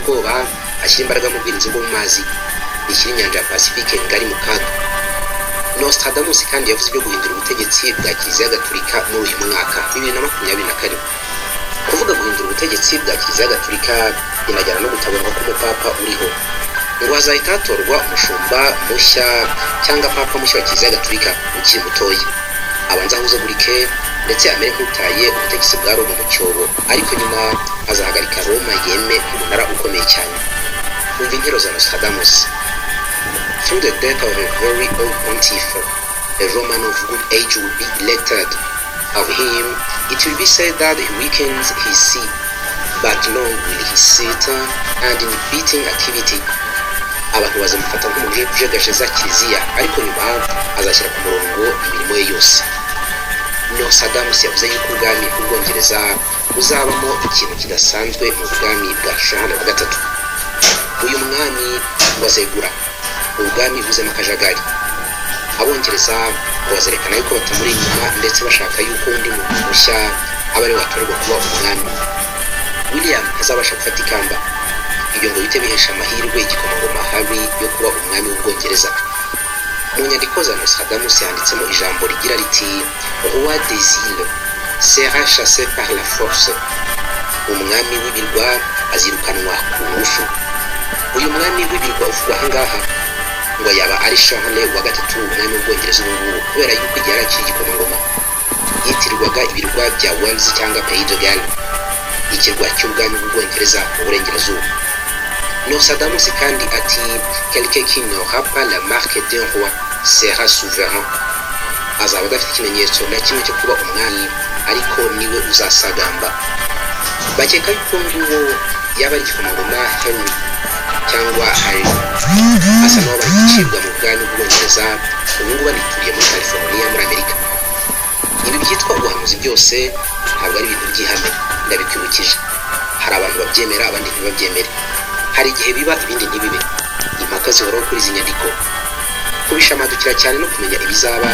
ubwoba ashyira imbaraga mu bwirinzi bwo mu mazi bishyira inyanja ya Pacifique ngari mu kaga. Nostradamus kandi yavuze ibyo guhindura ubutegetsi bwa Kiliziya Gatolika muri uyu mwaka 2024. Kuvuga guhindura ubutegetsi bwa Kiliziya Gatolika binajyana no gutabarwa k'umupapa uriho, ngo hazahita hatorwa umushumba mushya cyangwa papa mushya wa Kiliziya Gatolika ukiri mutoya, abanza ahuzagurike ndetse amere nk'utaye ubutegetsi bwa Roma mu cyobo, ariko nyuma azahagarika Roma yeme umunara ukomeye cyane. Umva intero za Nostradamus. Through the death of a very old pontiff, a Roman of good age will be elected. Of him, it will be said that he weakens his see, but long will he sit and in beating activity. Abantu bazamufata nk'umuntu ujegajeza za Kiliziya, ariko nyuma azashyira ku murongo imirimo ye yose. Nostradamus yavuze yuko ubwami bw'Ubwongereza buzabamo ikintu kidasanzwe mu bwami bwa Charles wa gatatu. Uyu mwami wazegura ubwami buzemo akajagari. Abongereza bazerekana yuko batamuri inyuma ndetse bashaka yuko undi muntu mushya aba ari watorerwa kuba umwami. William azabasha gufata ikamba, ibyo ngo bite bihesha amahirwe igikomangoma Harry yo kuba umwami w'Ubwongereza. Mu nyandiko za Nostradamus yanditsemo ijambo rigira riti Roi des îles sera chassé par la force. Umwami w'ibirwa azirukanwa ku ngufu. Uyu mwami w'ibirwa uvugwa ahangaha ngo yaba ari Charles wa gatatu umwami w'Ubwongereza ubu ngubu, kubera yuko igihe yari akiri igikomangoma yitirirwaga ibirwa bya Wales cyangwa Pays de Galles, ikirwa cy'ubwami bw'Ubwongereza mu burengerazuba. Nostradamus kandi ati quelqu'un qui n'aura pas la marque d'un roi sera souverain. Azaba adafite ikimenyetso na kimwe cyo kuba umwami, ariko niwe uzasagamba. Bakeka yuko nguwo yaba ari igikomangoma Henry cyangwa Harry, asa n'uwo bari gucibwa mu bwami bw'Ubwongereza, ubu ngubu banituriye muri California muri Amerika. Ibi byitwa ubuhanuzi byose ntabwo ari ibintu by'ihame, ndabikwibukije. Hari abantu babyemera, abandi ntibabyemere. Hari igihe biba, ibindi ntibibe. Impaka zihoraho kuri izi nyandiko. Kubishamadukira cyane no kumenya ibizaba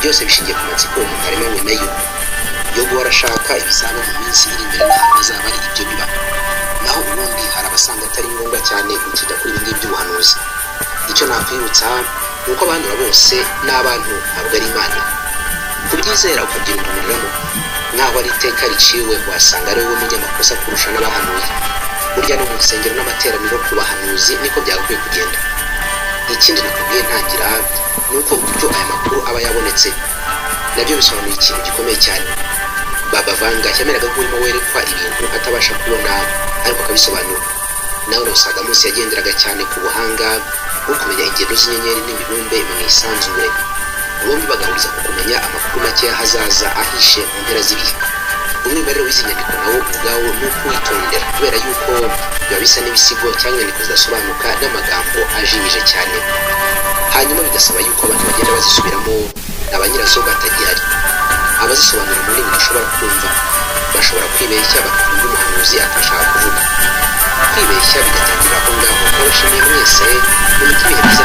byose bishingiye ku matsiko umuntu aremewe nayo yo guhora ashaka ibizaba mu minsi iri imbere n'ahantu hazaba ari ibyo biba. Naho ubundi hari abasanga atari ngombwa cyane gukijya kuri ibi ngibi by'ubuhanuzi. Icyo nakwibutsa ni uko abandura bose n'abantu ntabwo ari Imana. Kubyizera ukabyiruguriramo nk'aho ari iteka riciwe, wasanga ari wowe munyamakosa kurusha n'abahanuye. Burya no mu nsengero n'amateraniro ku bahanuzi niko byagakwiye kugenda. Ikindi nakubwiye ntangira ni uko uburyo aya makuru aba yabonetse nabyo bisobanuye ikintu gikomeye cyane. Baba Vanga yameraga nk'urimo werekwa ibintu atabasha kubona ariko akabisobanura. Nawe Nostradamus yagenderaga cyane ku buhanga bwo kumenya ingendo z'inyenyeri n'imibumbe mu isanzure. Bombi bagahuriza ku kumenya amakuru make y'ahazaza ahishe mu mpera z'ibihe. Umwimerere w'izi nyandiko nawo ubwawo ni ukwitondera, kubera yuko biba bisa n'ibisigo cyangwa inyandiko zidasobanuka n'amagambo ajimije cyane, hanyuma bigasaba yuko abantu bagenda bazisubiramo aba nyirazo batagihari. Abazisobanura mu ndimi bashobora kumva bashobora kwibeshya bakavuga umuhanuzi atashaka kuvuga. Kwibeshya bigatangirira aho ngaho. Ndabashimiye mwese mu mitima myiza.